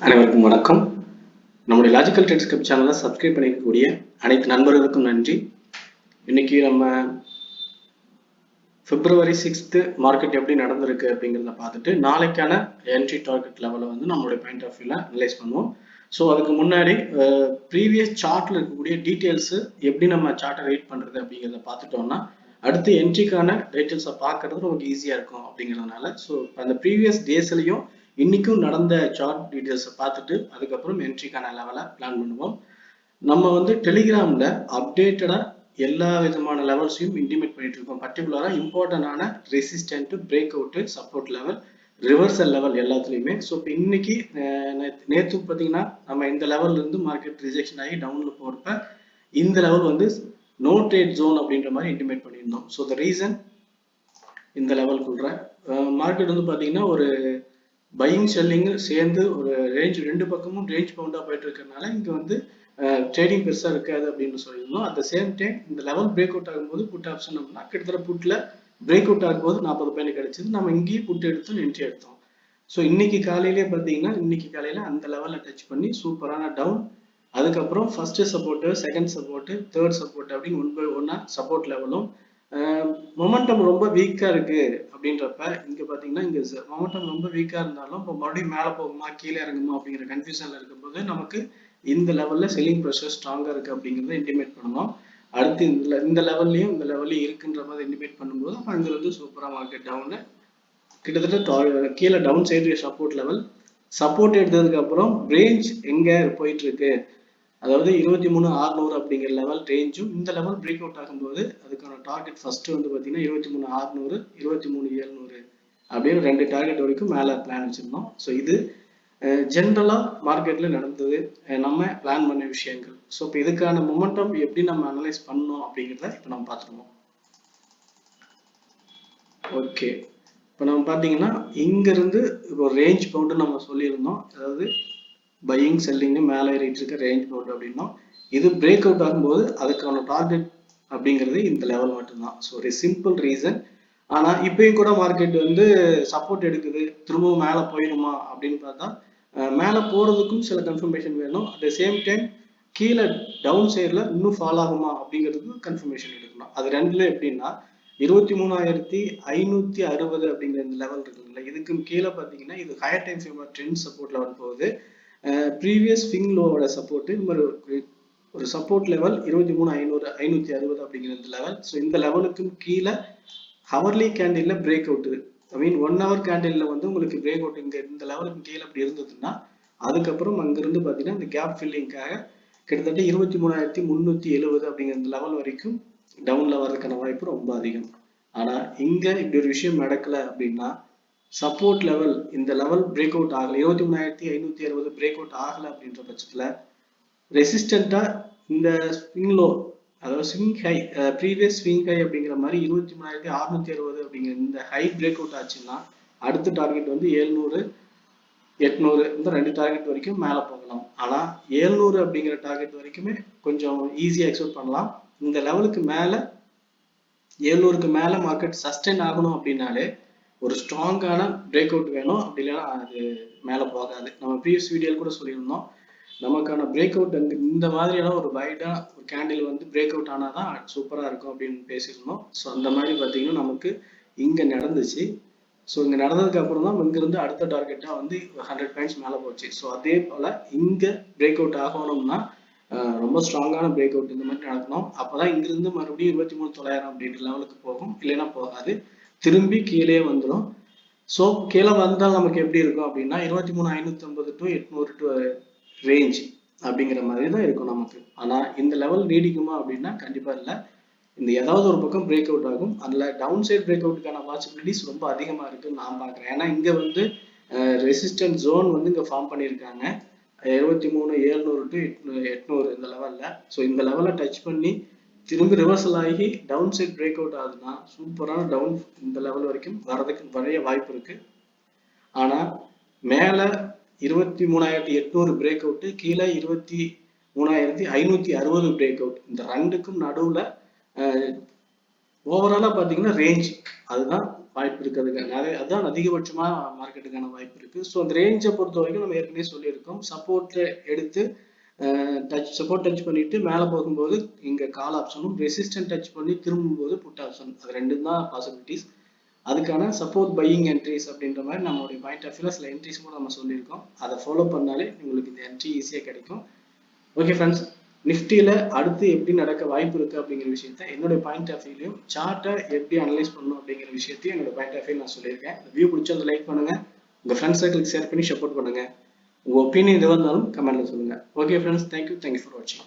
அனைவருக்கும் வணக்கம். நம்முடைய லாஜிக்கல் ட்ரேட் ஸ்கிரிப்ட் சேனலை சப்ஸ்கிரைப் பண்ணிக்கக்கூடிய அனைத்து நண்பர்களுக்கும் நன்றி. இன்னைக்கு நம்ம February 6th மார்க்கெட் எப்படி நடந்திருக்கு அப்படிங்கிறத பார்த்துட்டு நாளைக்கான என்ட்ரி டார்கெட் லெவலை வந்து நம்மளுடைய பாயிண்ட் ஆஃப் வியூல அனலைஸ் பண்ணுவோம். ஸோ அதுக்கு முன்னாடி ப்ரீவியஸ் சார்ட்ல இருக்கக்கூடிய டீட்டெயில்ஸ் எப்படி நம்ம சார்ட்டை ரீட் பண்றது அப்படிங்கிறத பார்த்துட்டோம்னா அடுத்து என்ட்ரிக்கான டீட்டெயில்ஸை பார்க்கறது நமக்கு ஈஸியா இருக்கும் அப்படிங்கிறதுனால ஸோ அந்த ப்ரீவியஸ் டேஸ்லயும் இன்னைக்கும் நடந்த சார்ட் டீட்டெயில்ஸை பார்த்துட்டு அதுக்கப்புறம் என்ட்ரிக்கான லெவலை பிளான் பண்ணுவோம். நம்ம வந்து டெலிகிராம்ல அப்டேட்டடா எல்லா விதமான லெவல்ஸையும் இன்டிமேட் பண்ணிட்டு இருக்கோம். பர்டிகுலரா இம்பார்ட்டன்டான resistant, break out, support level, reversal level எல்லாத்துலயுமே. ஸோ இப்போ இன்னைக்கு நேற்று பார்த்தீங்கன்னா நம்ம இந்த லெவல்ல இருந்து மார்க்கெட் ரிஜெக்ஷன் ஆகி டவுன்ல போறப்ப இந்த லெவல் வந்து நோ ட்ரேட் ஜோன் அப்படின்ற மாதிரி இன்டிமேட் பண்ணியிருந்தோம். ஸோ த ரீசன் இந்த லெவல்குள்ள மார்க்கெட் வந்து பார்த்தீங்கன்னா ஒரு பையிங் செல்லிங் சேர்ந்து ஒரு ரேஞ்ச் ரெண்டு பக்கமும் ரேஞ்ச் பவுண்டா போயிட்டு இருக்கிறதுனால இங்க வந்து ட்ரேடிங் பெருசா இருக்காது அப்படின்னு சொல்லியிருந்தோம். அட் த சேம் டைம் இந்த லெவல் பிரேக் அவுட் ஆகும்போது புட் ஆப்ஷன் அப்படின்னா கிட்டத்தட்ட புட்ல பிரேக் அவுட் ஆகும்போது 40 பாயிண்ட் கிடைச்சது. நம்ம இங்கேயும் புட் எடுத்தோம், என்ட்ரி எடுத்தோம். ஸோ இன்னைக்கு காலையிலேயே பார்த்தீங்கன்னா இன்னைக்கு காலையில அந்த லெவலை டச் பண்ணி சூப்பரான டவுன், அதுக்கப்புறம் first support, second support, third support அப்படின்னு ஒன் பை ஒன்னா சப்போர்ட் லெவலும் மொமெண்டம் ரொம்ப வீக்கா இருக்கு அப்படின்றப்ப இங்க பாத்தீங்கன்னா இங்க மொமெண்டம் ரொம்ப வீக்கா இருந்தாலும் இப்போ மறுபடியும் மேல போகுமா கீழே இறங்குமா அப்படிங்கிற கன்ஃபியூஷன்ல இருக்கும்போது நமக்கு இந்த லெவல்ல செல்லிங் ப்ரெஷர் ஸ்ட்ராங்கா இருக்கு அப்படிங்கிறத இன்டிமேட் பண்ணணும். அடுத்து இந்த லெவல்லையும் இந்த லெவல்லையும் இருக்குன்ற மாதிரி இன்டிமேட் பண்ணும்போது அப்ப அங்க இருந்து சூப்பரா மார்க்கெட் டவுன் கிட்டத்தட்ட கீழே downside support level, support எடுத்ததுக்கு அப்புறம் ரேஞ்ச் எங்க போயிட்டு இருக்கு, அதாவது 23,600 அப்படிங்கிற லெவல் ரேஞ்சும் இந்த லெவல் பிரேக் அவுட் ஆகும்போது அதுக்கான டார்கெட் ஃபர்ஸ்ட் வந்து பார்த்தீங்கன்னா 23,600, 23,700 அப்படின்னு ரெண்டு டார்கெட் வரைக்கும் மேலே பிளான் வச்சிருந்தோம். ஸோ இது ஜென்ரலா மார்க்கெட்ல நடந்தது, நம்ம பிளான் பண்ண விஷயங்கள். ஸோ இப்போ இதுக்கான மொமெண்டம் எப்படி நம்ம அனலைஸ் பண்ணோம் அப்படிங்கிறத இப்போ நம்ம பார்த்துருவோம். ஓகே, இப்போ நம்ம பார்த்தீங்கன்னா இங்க இருந்து இப்போ ரேஞ்ச் பவுண்டு நம்ம சொல்லியிருந்தோம், அதாவது பையிங் செல்லிங் மேலே ஏறிட்டு இருக்க ரேஞ்ச் பவுண்ட் அப்படின்னா இது பிரேக் அவுட் ஆகும்போது அதுக்கான டார்கெட் அப்படிங்கிறது இந்த லெவல் மட்டும்தான். ஸோ ஒரு சிம்பிள் ரீசன். ஆனா இப்பயும் கூட மார்க்கெட் வந்து சப்போர்ட் எடுக்குது, திரும்பவும் மேலே போயிடுமா அப்படின்னு பார்த்தா மேலே போறதுக்கும் சில கன்ஃபர்மேஷன் வேணும். அட் த சேம் டைம் கீழே டவுன் சைட்ல இன்னும் ஃபால் ஆகுமா அப்படிங்கிறதுக்கு கன்ஃபர்மேஷன் எடுக்கணும். அது ரெண்டுல எப்படின்னா 23,560 அப்படிங்கிற இந்த லெவல் இருக்குங்களா, இதுக்கும் கீழே பார்த்தீங்கன்னா இது higher time frame trend support level போகுது. ப்ரீவியஸ் ஸ்விங் லோவோட சப்போர்ட் இந்த மாதிரி ஒரு சப்போர்ட் லெவல் 23,560 அப்படிங்கிற இந்த லெவல். ஸோ இந்த லெவலுக்கும் கீழே ஹவர்லி கேண்டில்ல பிரேக் அவுட், ஐ மீன் 1 hour கேண்டில்ல வந்து உங்களுக்கு பிரேக் அவுட் இங்க இந்த லெவலுக்கு கீழே அப்படி இருந்ததுன்னா அதுக்கப்புறம் அங்கிருந்து பார்த்தீங்கன்னா இந்த கேப் ஃபில்லிங்காக கிட்டத்தட்ட 23,370 அப்படிங்கிற இந்த லெவல் வரைக்கும் டவுன்ல வர்றதுக்கான வாய்ப்பு ரொம்ப அதிகம். ஆனா இங்க இப்படி ஒரு விஷயம் நடக்கல அப்படின்னா சப்போர்ட் லெவல் இந்த லெவல் பிரேக் அவுட் ஆகல, 23,560 பிரேக் அவுட் ஆகல அப்படின்ற பட்சத்துல ரெசிஸ்டண்டா இந்த ஸ்விங் லோ, அதாவது swing high, previous swing high அப்படிங்கிற மாதிரி 23,660 அப்படிங்கிற இந்த ஹை பிரேக் அவுட் ஆச்சுன்னா அடுத்த டார்கெட் வந்து 700, 800 இந்த ரெண்டு டார்கெட் வரைக்கும் மேல போகலாம். ஆனா 700 அப்படிங்கிற டார்கெட் வரைக்குமே கொஞ்சம் ஈஸியா எக்ஸ்பெக்ட் பண்ணலாம். இந்த லெவலுக்கு மேல 700க்கு மேல மார்க்கெட் சஸ்டெயின் ஆகணும் அப்படின்னாலே ஒரு ஸ்ட்ராங்கான பிரேக் அவுட் வேணும், அப்படி இல்லைன்னா அது மேலே போகாது. நம்ம ப்ரீவியஸ் வீடியோ கூட சொல்லியிருந்தோம், நமக்கான பிரேக் அவுட் அங்கே இந்த மாதிரியான ஒரு வைடா ஒரு கேண்டில் வந்து பிரேக் அவுட் ஆனாதான் சூப்பரா இருக்கும் அப்படின்னு பேசியிருந்தோம். ஸோ அந்த மாதிரி பார்த்தீங்கன்னா நமக்கு இங்க நடந்துச்சு. ஸோ இங்க நடந்ததுக்கு அப்புறம் தான் இங்கிருந்து அடுத்த டார்கெட்டா வந்து 100 பாயிண்ட்ஸ் மேலே போச்சு. ஸோ அதே போல இங்க பிரேக் அவுட் ஆகணும்னா ரொம்ப ஸ்ட்ராங்கான பிரேக் அவுட் இந்த மாதிரி நடக்கணும். அப்பதான் இங்கிருந்து மறுபடியும் 23,900 அப்படின்ற லெவலுக்கு போகும், இல்லைன்னா போகாது, திரும்பி கீழே வந்துடும். ஸோ கீழே வந்தால் நமக்கு எப்படி இருக்கும் அப்படின்னா 23,550 to 800 ரேஞ்ச் அப்படிங்கிற மாதிரி தான் இருக்கும் நமக்கு. ஆனா இந்த லெவல் நீடிக்குமா அப்படின்னா கண்டிப்பா இல்லை. இந்த ஏதாவது ஒரு பக்கம் பிரேக் அவுட் ஆகும், அதுல டவுன் சைட் பிரேக் அவுட்டுக்கான பாசிபிலிட்டிஸ் ரொம்ப அதிகமா இருக்குன்னு நான் பாக்குறேன். ஏன்னா இங்க வந்து ரெசிஸ்டன்ட் ஜோன் வந்து இங்க ஃபார்ம் பண்ணியிருக்காங்க 23,700 to 800 இந்த லெவல்ல. ஸோ இந்த லெவலை டச் பண்ணி திரும்பி ரிவர்சல் ஆகி டவுன் சைட் பிரேக் அவுட் ஆகுதுன்னா சூப்பரான டவுன் இந்த லெவல் வரைக்கும் வரதுக்கு நிறைய வாய்ப்பு இருக்கு. ஆனா மேல 23,800 பிரேக் அவுட், கீழே 23,560 பிரேக் அவுட், இந்த ரெண்டுக்கும் நடுவுல ஓவராலா பாத்தீங்கன்னா ரேஞ்ச் அதுதான் வாய்ப்பு இருக்கிறதுக்கு நிறைய, அதான் அதிகபட்சமா மார்க்கெட்டுக்கான வாய்ப்பு இருக்கு. ஸோ அந்த ரேஞ்சை பொறுத்த வரைக்கும் நம்ம ஏற்கனவே சொல்லியிருக்கோம். சப்போர்ட்ல எடுத்து சப்போர்ட் டச் பண்ணிட்டு மேலே போகும்போது இங்க கால் ஆப்ஷனும், ரெசிஸ்டன்ட் டச் பண்ணி திரும்பும்போது புட் ஆப்ஷன், அது ரெண்டும் தான் பாசிபிலிட்டிஸ். அதுக்கான சப்போர்ட் பையிங் என்ட்ரிஸ் அப்படின்ற மாதிரி நம்மளுடைய பாயிண்ட் ஆஃப் வியூல சில என்ட்ரிஸ் கூட நம்ம சொல்லியிருக்கோம். அதை ஃபாலோ பண்ணாலே உங்களுக்கு இந்த என்ட்ரி ஈஸியாக கிடைக்கும். ஓகே ஃப்ரெண்ட்ஸ், நிஃப்டியில் அடுத்து எப்படி நடக்க வாய்ப்பு இருக்குது அப்படிங்கிற விஷயத்த என்னுடைய பாயிண்ட் ஆஃப் வியூலையும், சார்ட்டை எப்படி அனலைஸ் பண்ணணும் அப்படிங்கிற விஷயத்தையும் என்னோட பாயிண்ட் ஆஃப் வியூ நான் சொல்லியிருக்கேன். இந்த வியூ பிடிச்ச வந்து லைக் பண்ணுங்கள், உங்கள் ஃப்ரெண்ட்ஸ் சர்க்கிளுக்கு ஷேர் பண்ணி சப்போர்ட் பண்ணுங்கள். உங்கள் ஒப்பீனியன் எதுவாக இருந்தாலும் கமெண்ட்டில் சொல்லுங்கள். ஓகே ஃப்ரெண்ட்ஸ், தேங்க்யூ ஃபார் வாட்சிங்.